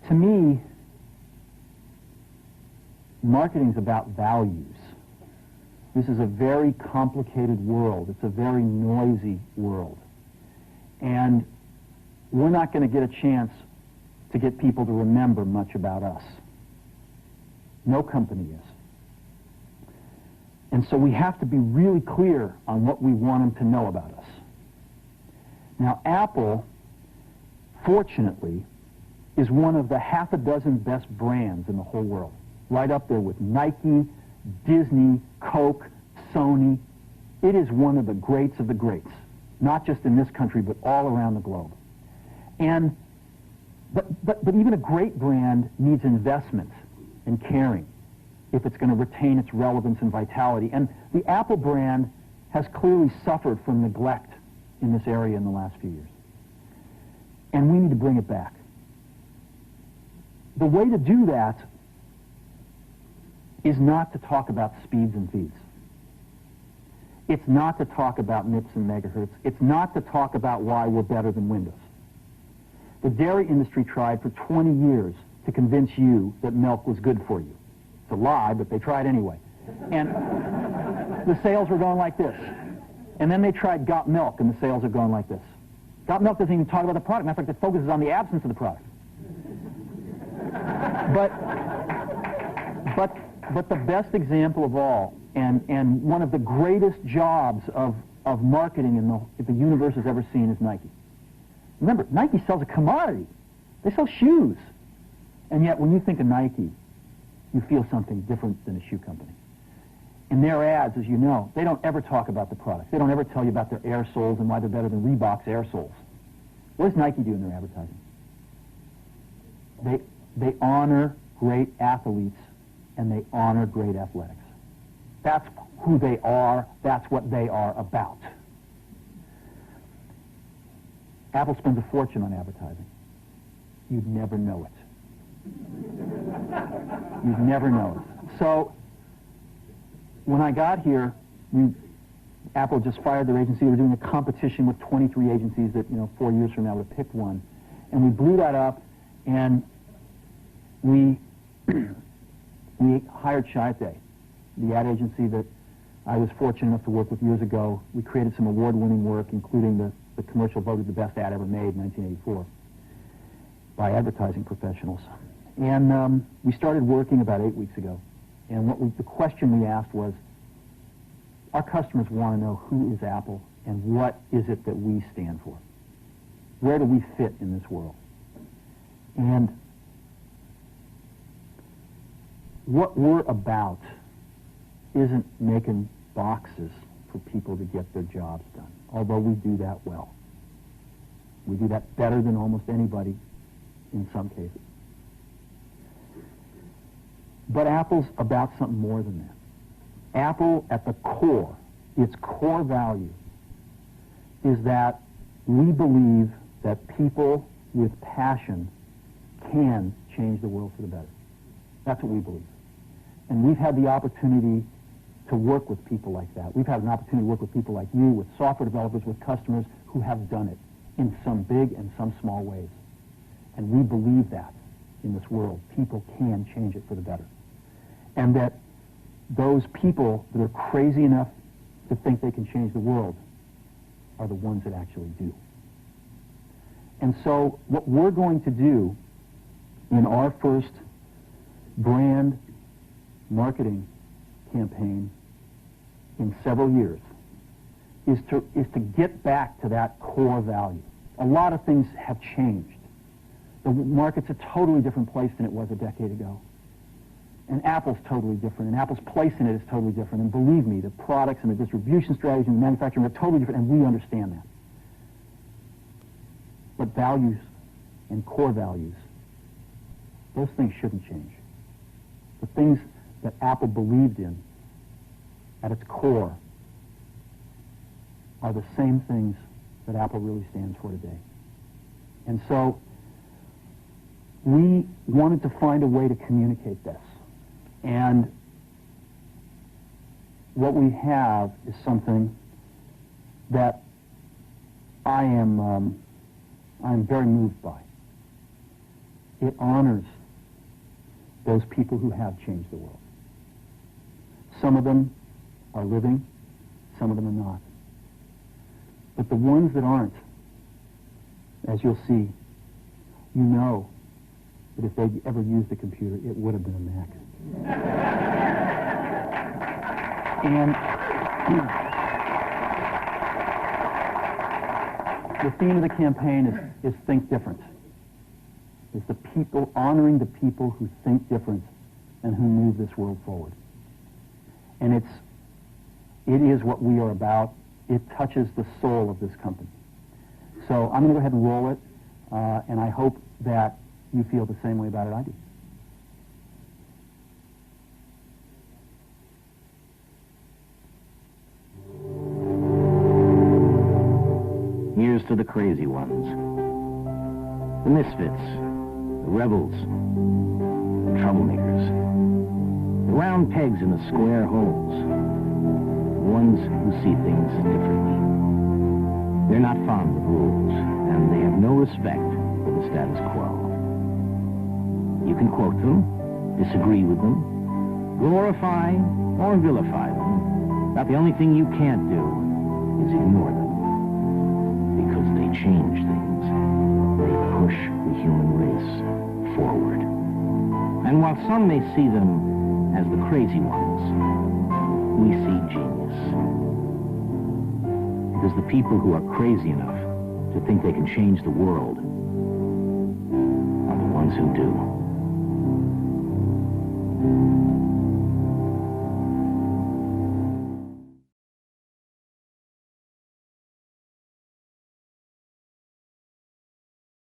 To me, marketing is about values. This is a very complicated world. It's a very noisy world. And we're not going to get a chance to get people to remember much about us. No company is. And so we have to be really clear on what we want them to know about us. Now, Apple, fortunately, is one of the half a dozen best brands in the whole world. Right up there with Nike, Disney, Coke, Sony. It is one of the greats of the greats, not just in this country, but all around the globe. And but even a great brand needs investment and caring if it's going to retain its relevance and vitality. And the Apple brand has clearly suffered from neglect in this area in the last few years. And we need to bring it back. The way to do that is not to talk about speeds and feeds. It's not to talk about MIPS and megahertz. It's not to talk about why we're better than Windows. The dairy industry tried for 20 years to convince you that milk was good for you. It's a lie, but they tried anyway. And the sales were going like this. And then they tried Got Milk, and the sales are going like this. Got Milk doesn't even talk about the product. Matter of fact, it focuses on the absence of the product. But the best example of all, and one of the greatest jobs of marketing the universe has ever seen is Nike. Remember, Nike sells a commodity. They sell shoes. And yet, when you think of Nike, you feel something different than a shoe company. In their ads, as you know, they don't ever talk about the product. They don't ever tell you about their air soles and why they're better than Reebok's air soles. What does Nike do in their advertising? They honor great athletes, and they honor great athletics. That's who they are. That's what they are about. Apple spends a fortune on advertising. You'd never know it. You'd never know it. So, when I got here, Apple just fired their agency. We were doing a competition with 23 agencies that, 4 years from now would have picked one. And we blew that up, and we hired Chiat, the ad agency that I was fortunate enough to work with years ago. We created some award-winning work, including the commercial voted the best ad ever made in 1984 by advertising professionals. And we started working about 8 weeks ago. And the question we asked was, our customers want to know who is Apple and what is it that we stand for? Where do we fit in this world? And what we're about isn't making boxes for people to get their jobs done, although we do that well. We do that better than almost anybody in some cases. But Apple's about something more than that. Apple, at the core, its core value, is that we believe that people with passion can change the world for the better. That's what we believe. And we've had the opportunity to work with people like that. We've had an opportunity to work with people like you, with software developers, with customers who have done it in some big and some small ways. And we believe that in this world. People can change it for the better. And that those people that are crazy enough to think they can change the world are the ones that actually do. And so what we're going to do in our first brand marketing campaign in several years is to get back to that core value. A lot of things have changed. The market's a totally different place than it was a decade ago. And Apple's totally different, and Apple's place in it is totally different. And believe me, the products and the distribution strategy and the manufacturing are totally different, and we understand that. But values and core values, those things shouldn't change. The things that Apple believed in at its core are the same things that Apple really stands for today. And so we wanted to find a way to communicate this. And what we have is something that I'm very moved by. It honors those people who have changed the world. Some of them are living, some of them are not. But the ones that aren't, as you'll see, you know that if they'd ever used a computer, it would have been a Mac. And the theme of the campaign is Think Different. It's the people, honoring the people who think different and who move this world forward. And it is what we are about. It touches the soul of this company. So I'm going to go ahead and roll it, and I hope that you feel the same way about it I do. Here's to the crazy ones, the misfits, the rebels, the troublemakers, the round pegs in the square holes, the ones who see things differently. They're not fond of rules, and they have no respect for the status quo. You can quote them, disagree with them, glorify or vilify them, but the only thing you can't do is ignore them. Because they change things. They push the human race forward. And while some may see them as the crazy ones, we see genius. Because the people who are crazy enough to think they can change the world are the ones who do.